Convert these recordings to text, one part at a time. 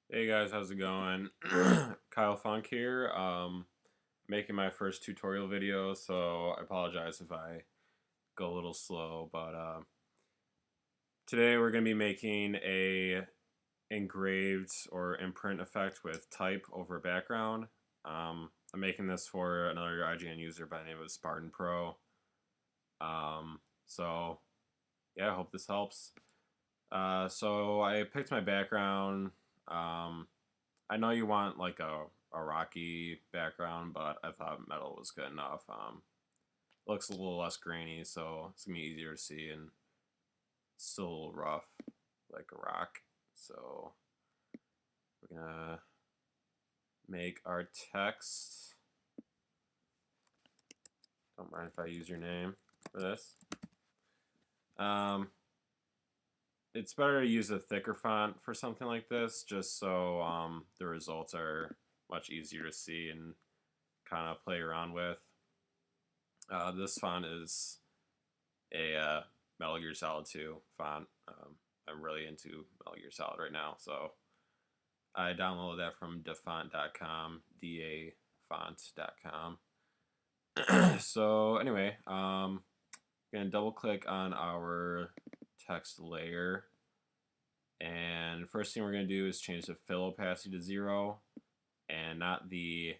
Hey guys, how's it going? Kyle Funk here. Making my first tutorial video, so I apologize if I go a little slow, but today we're going to be making a engraved or imprint effect with type over background. I'm making this for another IGN user by the name of Spartan Pro. So yeah, I hope this helps. So I picked my background. Um, I know you want like a rocky background, but I thought metal was good enough. Looks a little less grainy, so it's gonna be easier to see and still a little rough, like a rock. So we're gonna make our text. Don't mind if I use your name for this. Um, it's better to use a thicker font for something like this, just so the results are much easier to see and kind of play around with. This font is a Metal Gear Solid 2 font. I'm really into Metal Gear Solid right now, so I downloaded that from dafont.com, dafont.com. So anyway, gonna double click on our text layer, and first thing we're gonna do is change the fill opacity to 0, and not the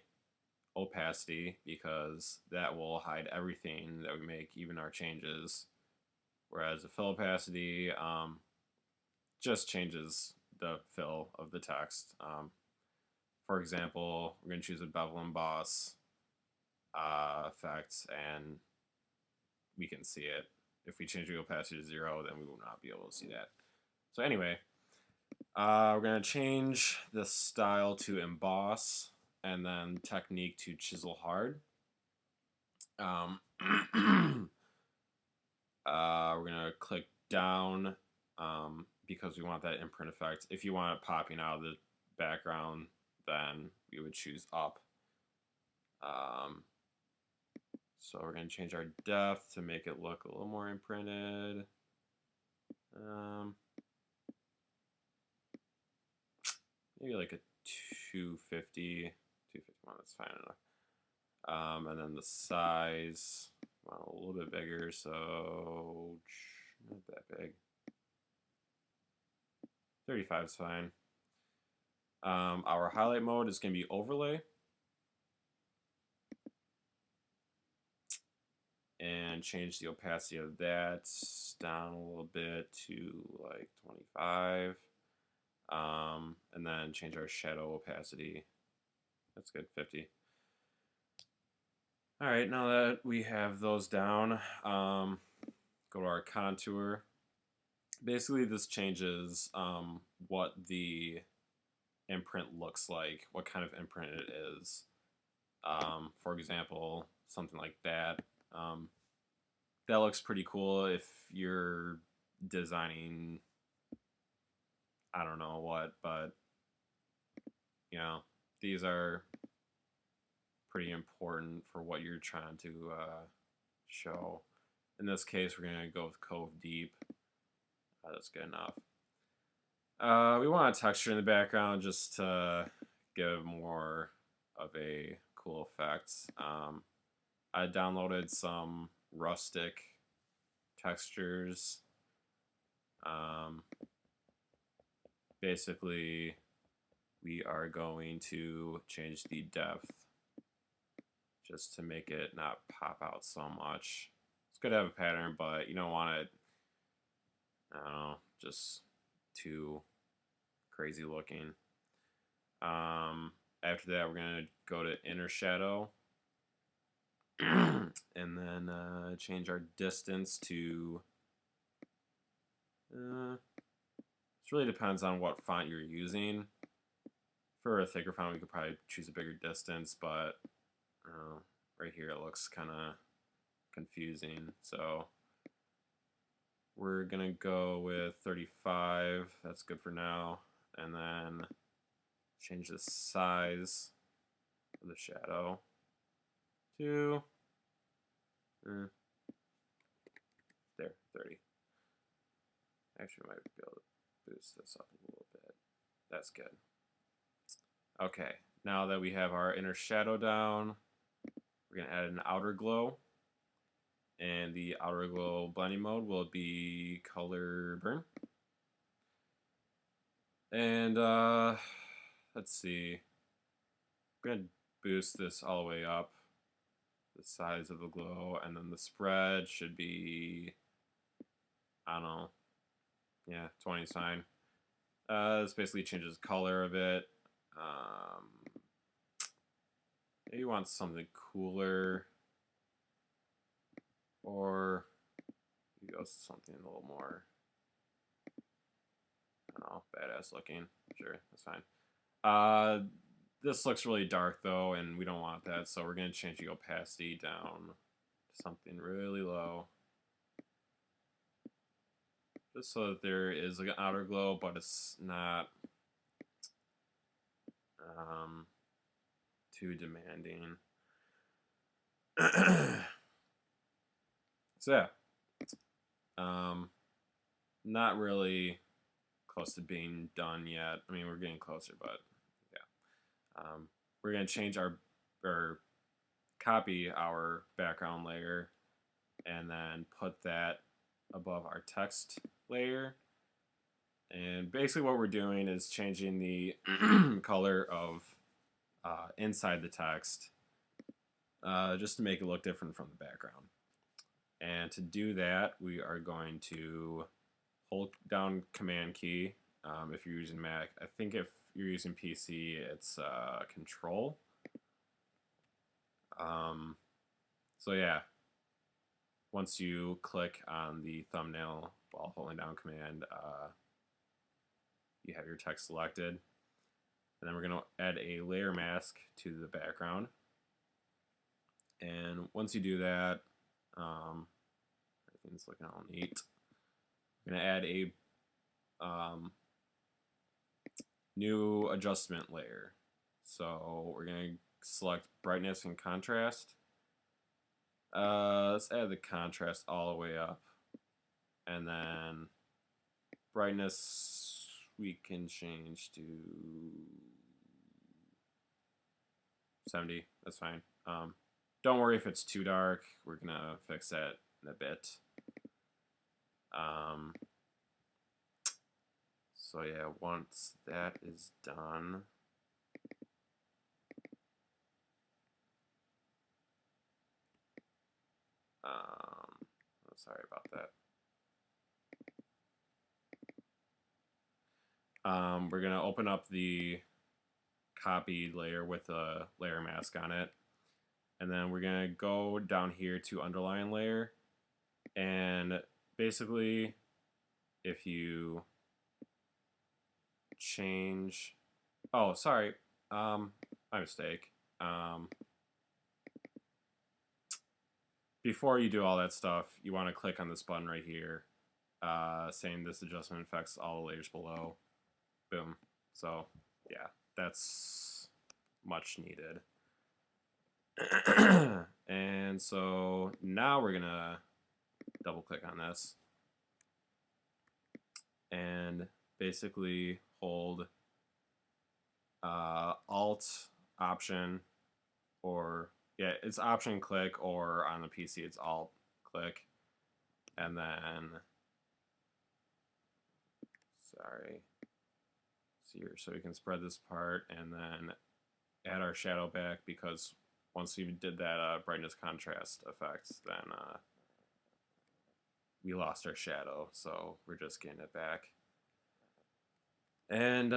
opacity, because that will hide everything that we make, even our changes. Whereas the fill opacity just changes the fill of the text. For example, we're going to choose a bevel emboss effect, and we can see it. If we change the opacity to 0, then we will not be able to see that. So anyway, we're going to change the style to emboss, and then technique to chisel hard. We're going to click down because we want that imprint effect. If you want it popping out of the background, then we would choose up. So we're going to change our depth to make it look a little more imprinted. Maybe like a 250, 251, that's fine enough. And then the size, well, a little bit bigger, so not that big. 35 is fine. Our highlight mode is going to be overlay. And change the opacity of that down a little bit to like 25. And then change our shadow opacity. That's good, 50. All right, now that we have those down, go to our contour. Basically, this changes what the imprint looks like, what kind of imprint it is. For example, something like that. That looks pretty cool if you're designing, I don't know what, but you know, these are pretty important for what you're trying to show. In this case, we're going to go with Cove Deep. That's good enough. We want a texture in the background just to give more of a cool effect. I downloaded some rustic textures. Basically, we are going to change the depth just to make it not pop out so much. It's good to have a pattern, but you don't want it, I don't know, just too crazy looking. After that, we're going to go to inner shadow and then change our distance to, it really depends on what font you're using. For a thicker font, we could probably choose a bigger distance, but right here it looks kind of confusing. So we're going to go with 35. That's good for now. And then change the size of the shadow to there, 30. Actually, I might be able to boost this up a little bit. That's good. Okay, now that we have our inner shadow down, we're going to add an outer glow. And the outer glow blending mode will be color burn. And let's see. I'm going to boost this all the way up, the size of the glow, and then the spread should be, I don't know, yeah, 20 is fine. This basically changes the color of it. Maybe you want something cooler, or you go something a little more, I don't know, badass looking. Sure, that's fine. This looks really dark though, and we don't want that, so we're going to change the opacity down to something really low. Just so that there is like an outer glow, but it's not too demanding. So yeah, not really close to being done yet. I mean, we're getting closer, but yeah. We're gonna change or copy our background layer, and then put that above our text layer. And basically, what we're doing is changing the color of inside the text, just to make it look different from the background. And to do that, we are going to hold down Command key. If you're using Mac, I think if you're using PC, it's Control. So yeah, once you click on the thumbnail while holding down Command, you have your text selected. And then we're going to add a layer mask to the background. And once you do that, everything's looking all neat. We're going to add a new adjustment layer. So we're going to select brightness and contrast. Let's add the contrast all the way up. And then brightness we can change to 70. That's fine. Don't worry if it's too dark. We're going to fix that in a bit. So yeah, once that is done, sorry about that. We're gonna open up the copied layer with a layer mask on it, and then we're gonna go down here to underline layer, and basically, if you change, oh sorry, my mistake. Before you do all that stuff, you want to click on this button right here, saying this adjustment affects all the layers below. Boom. So yeah, that's much needed. And so now we're gonna double click on this and basically hold Alt Option, or yeah, it's Option click, or on the PC it's Alt click, and then so we can spread this part and then add our shadow back, because once we did that brightness contrast effect, then we lost our shadow, so we're just getting it back. And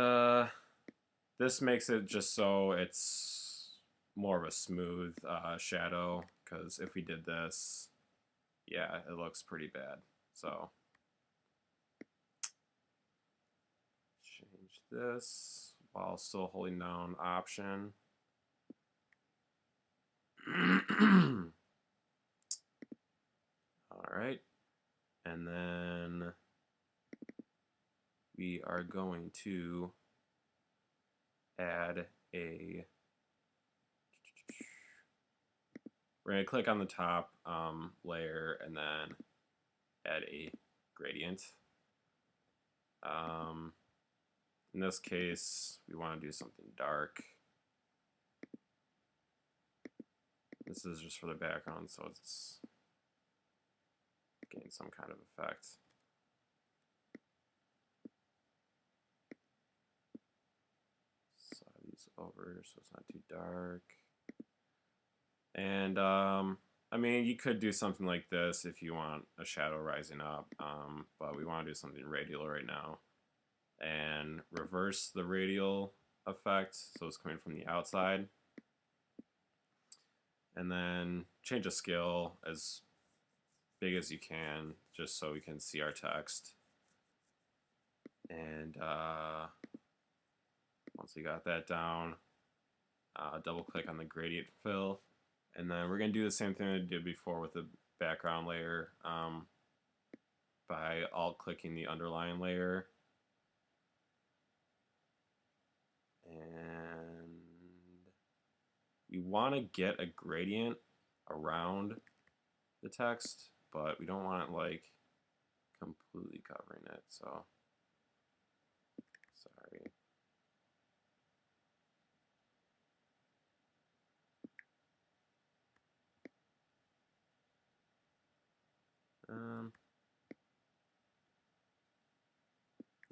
this makes it just so it's more of a smooth shadow, because if we did this, yeah, it looks pretty bad. So change this while still holding down Option. All right, and then we are going to add a, we're going to click on the top layer and then add a gradient. In this case, we want to do something dark. This is just for the background, so it's getting some kind of effect. Slide these over so it's not too dark. And I mean, you could do something like this if you want a shadow rising up, but we want to do something radial right now. And reverse the radial effect, so it's coming from the outside. And then change the scale as big as you can, just so we can see our text. And once we got that down, double click on the gradient fill. And then we're going to do the same thing we did before with the background layer by alt-clicking the underline layer. And we want to get a gradient around the text, but we don't want it like completely covering it, so sorry.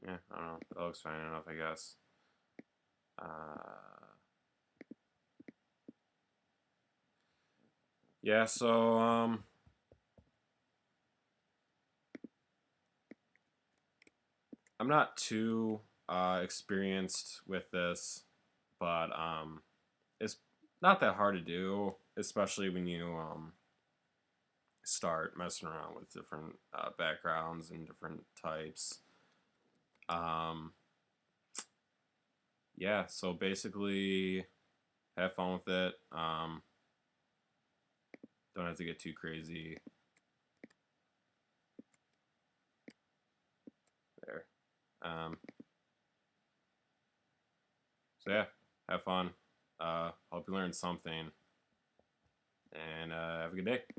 Yeah, I don't know. That looks fine enough, I guess. Yeah, so I'm not too experienced with this, but it's not that hard to do, especially when you start messing around with different backgrounds and different types. Yeah, so basically, have fun with it. Don't have to get too crazy. There. So yeah, have fun. Hope you learned something, and have a good day.